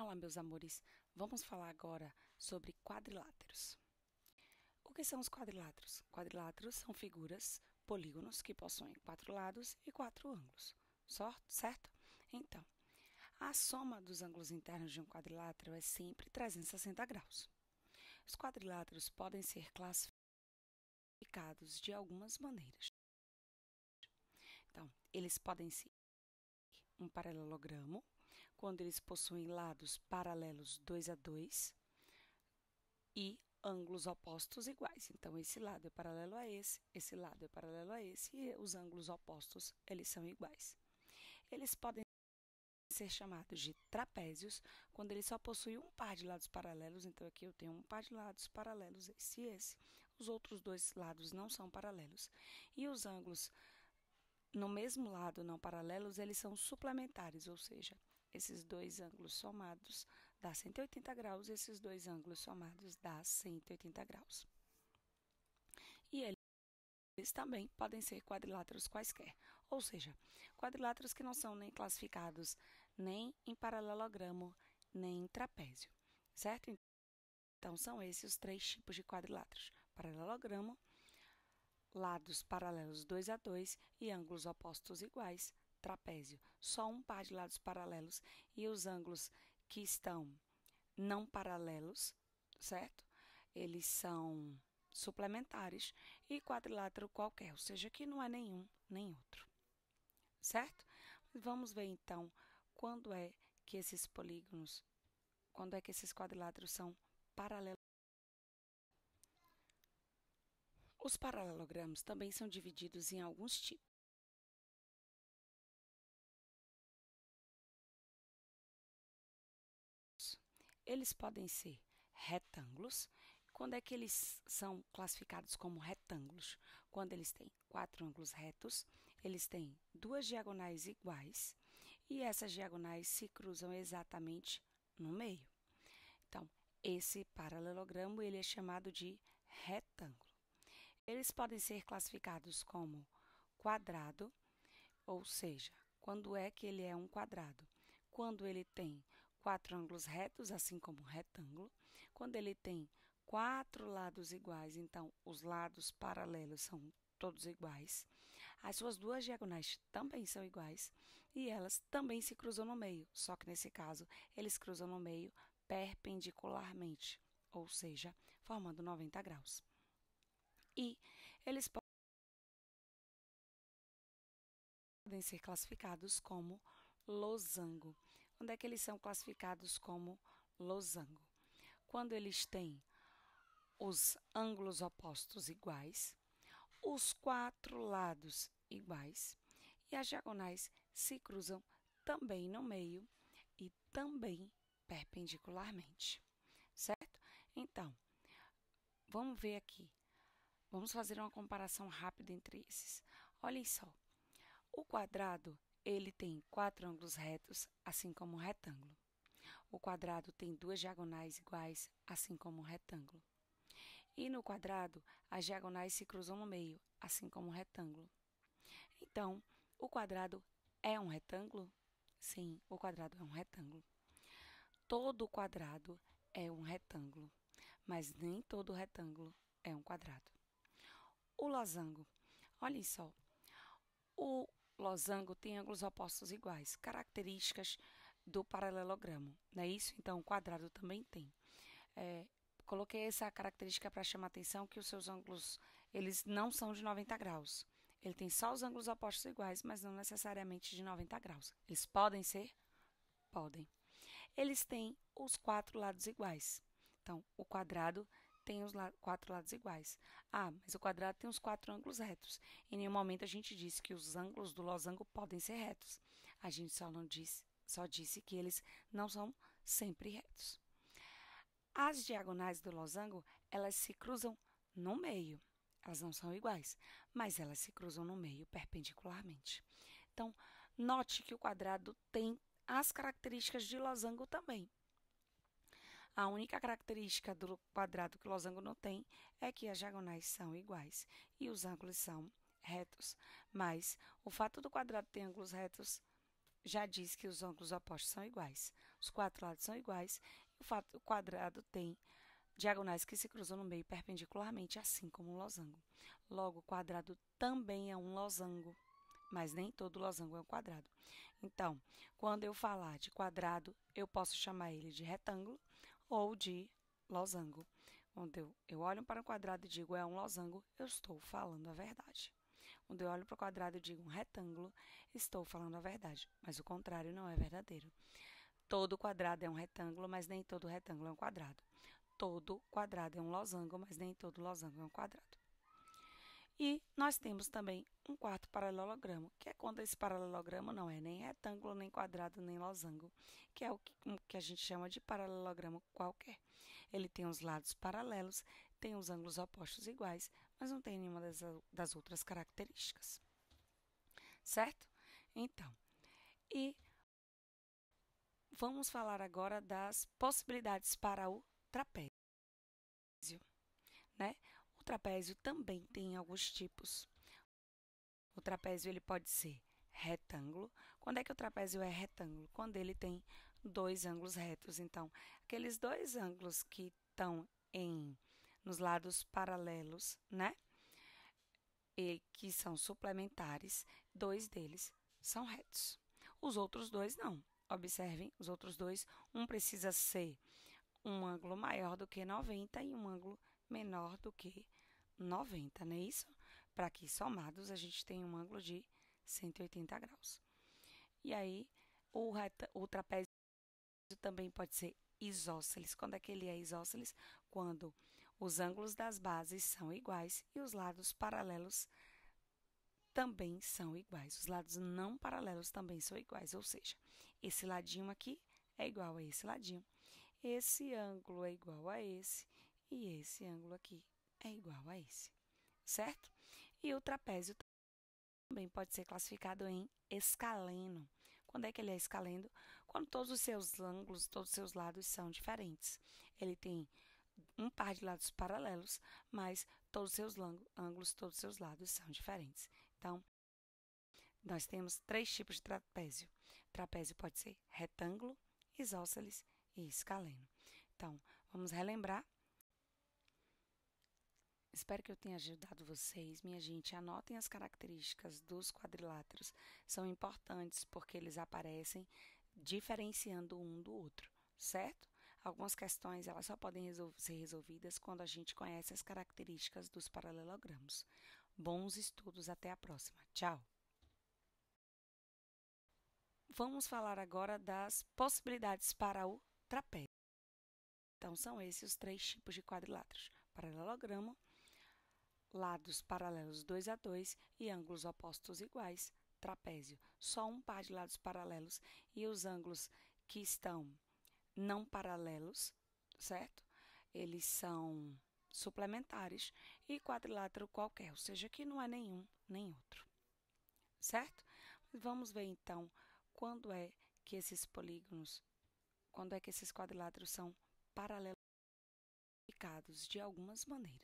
Olá, meus amores. Vamos falar agora sobre quadriláteros. O que são os quadriláteros? Quadriláteros são figuras, polígonos que possuem 4 lados e 4 ângulos. Certo? Então, a soma dos ângulos internos de um quadrilátero é sempre 360 graus. Os quadriláteros podem ser classificados de algumas maneiras. Então, eles podem ser um paralelogramo, quando eles possuem lados paralelos 2 a 2 e ângulos opostos iguais. Então, esse lado é paralelo a esse lado é paralelo a esse, e os ângulos opostos, eles são iguais. Eles podem ser chamados de trapézios, quando eles só possuem um par de lados paralelos. Então, aqui eu tenho um par de lados paralelos, esse e esse. Os outros dois lados não são paralelos. E os ângulos no mesmo lado não paralelos, eles são suplementares, ou seja, esses dois ângulos somados dá 180 graus, e esses dois ângulos somados dá 180 graus. E eles também podem ser quadriláteros quaisquer, ou seja, quadriláteros que não são nem classificados nem em paralelogramo, nem em trapézio, certo? Então, são esses os 3 tipos de quadriláteros: paralelogramo, lados paralelos 2 a 2 e ângulos opostos iguais, trapézio. Só um par de lados paralelos, e os ângulos que estão não paralelos, certo? Eles são suplementares, e quadrilátero qualquer, ou seja, que não é nenhum nem outro, certo? Vamos ver então quando é que esses polígonos, quando é que esses quadriláteros são paralelos. Os paralelogramos também são divididos em alguns tipos. Eles podem ser retângulos. Quando é que eles são classificados como retângulos? Quando eles têm 4 ângulos retos, eles têm 2 diagonais iguais, e essas diagonais se cruzam exatamente no meio. Então, esse paralelogramo ele é chamado de retângulo. Eles podem ser classificados como quadrado, ou seja, quando é que ele é um quadrado? Quando ele tem 4 ângulos retos, assim como um retângulo. Quando ele tem 4 lados iguais, então os lados paralelos são todos iguais. As suas 2 diagonais também são iguais, e elas também se cruzam no meio, só que nesse caso eles cruzam no meio perpendicularmente, ou seja, formando 90 graus. E eles podem ser classificados como losango. Quando é que eles são classificados como losango? Quando eles têm os ângulos opostos iguais, os 4 lados iguais, e as diagonais se cruzam também no meio e também perpendicularmente, certo? Então, vamos ver aqui. Vamos fazer uma comparação rápida entre esses. Olhem só. O quadrado, ele tem 4 ângulos retos, assim como o retângulo. O quadrado tem 2 diagonais iguais, assim como o retângulo. E no quadrado, as diagonais se cruzam no meio, assim como o retângulo. Então, o quadrado é um retângulo? Sim, o quadrado é um retângulo. Todo quadrado é um retângulo, mas nem todo retângulo é um quadrado. O losango. Olhem só. O losango tem ângulos opostos iguais, características do paralelogramo, não é isso? Então, o quadrado também tem. Coloquei essa característica para chamar a atenção que os seus ângulos, eles não são de 90 graus. Ele tem só os ângulos opostos iguais, mas não necessariamente de 90 graus. Eles podem ser? Podem. Eles têm os 4 lados iguais. Então, o quadrado tem os 4 lados iguais. Ah, mas o quadrado tem os 4 ângulos retos. Em nenhum momento a gente disse que os ângulos do losango podem ser retos. A gente só disse que eles não são sempre retos. As diagonais do losango, elas se cruzam no meio. Elas não são iguais, mas elas se cruzam no meio perpendicularmente. Então, note que o quadrado tem as características de losango também. A única característica do quadrado que o losango não tem é que as diagonais são iguais e os ângulos são retos. Mas o fato do quadrado ter ângulos retos já diz que os ângulos opostos são iguais. os 4 lados são iguais, e o quadrado tem diagonais que se cruzam no meio perpendicularmente, assim como um losango. Logo, o quadrado também é um losango, mas nem todo losango é um quadrado. Então, quando eu falar de quadrado, eu posso chamar ele de retângulo ou de losango. Quando eu olho para um quadrado e digo é um losango, eu estou falando a verdade. Quando eu olho para o quadrado e digo um retângulo, estou falando a verdade, mas o contrário não é verdadeiro. Todo quadrado é um retângulo, mas nem todo retângulo é um quadrado. Todo quadrado é um losango, mas nem todo losango é um quadrado. E nós temos também um quarto paralelogramo, que é quando esse paralelogramo não é nem retângulo, nem quadrado, nem losango, que é o que a gente chama de paralelogramo qualquer. Ele tem os lados paralelos, tem os ângulos opostos iguais, mas não tem nenhuma das outras características. Certo? Então, e vamos falar agora das possibilidades para o trapézio, né? O trapézio também tem alguns tipos. O trapézio ele pode ser retângulo. Quando é que o trapézio é retângulo? Quando ele tem dois ângulos retos. Então, aqueles dois ângulos que estão nos lados paralelos, né? E que são suplementares, dois deles são retos. Os outros dois não. Observem, os outros dois, um precisa ser um ângulo maior do que 90 e um ângulo menor do que 90, não é isso? Para que somados a gente tenha um ângulo de 180 graus. E aí, o trapézio também pode ser isósceles. Quando é que ele é isósceles? Quando os ângulos das bases são iguais e os lados paralelos também são iguais. Os lados não paralelos também são iguais, ou seja, esse ladinho aqui é igual a esse ladinho, esse ângulo é igual a esse e esse ângulo aqui é igual a esse, certo? E o trapézio também pode ser classificado em escaleno. Quando é que ele é escaleno? Quando todos os seus ângulos, todos os seus lados são diferentes. Ele tem um par de lados paralelos, mas todos os seus ângulos, todos os seus lados são diferentes. Então, nós temos 3 tipos de trapézio. Trapézio pode ser retângulo, isósceles e escaleno. Então, vamos relembrar. Espero que eu tenha ajudado vocês. Minha gente, anotem as características dos quadriláteros. São importantes porque eles aparecem diferenciando um do outro, certo? Algumas questões elas só podem ser resolvidas quando a gente conhece as características dos paralelogramos. Bons estudos, até a próxima. Tchau! Vamos falar agora das possibilidades para o trapézio. Então, são esses os 3 tipos de quadriláteros: paralelogramo, lados paralelos 2 a 2 e ângulos opostos iguais, trapézio. Só um par de lados paralelos e os ângulos que estão não paralelos, certo? Eles são suplementares e quadrilátero qualquer, ou seja, que não é nenhum nem outro, certo? Vamos ver então quando é que esses polígonos, quando é que esses quadriláteros são paralelos de algumas maneiras.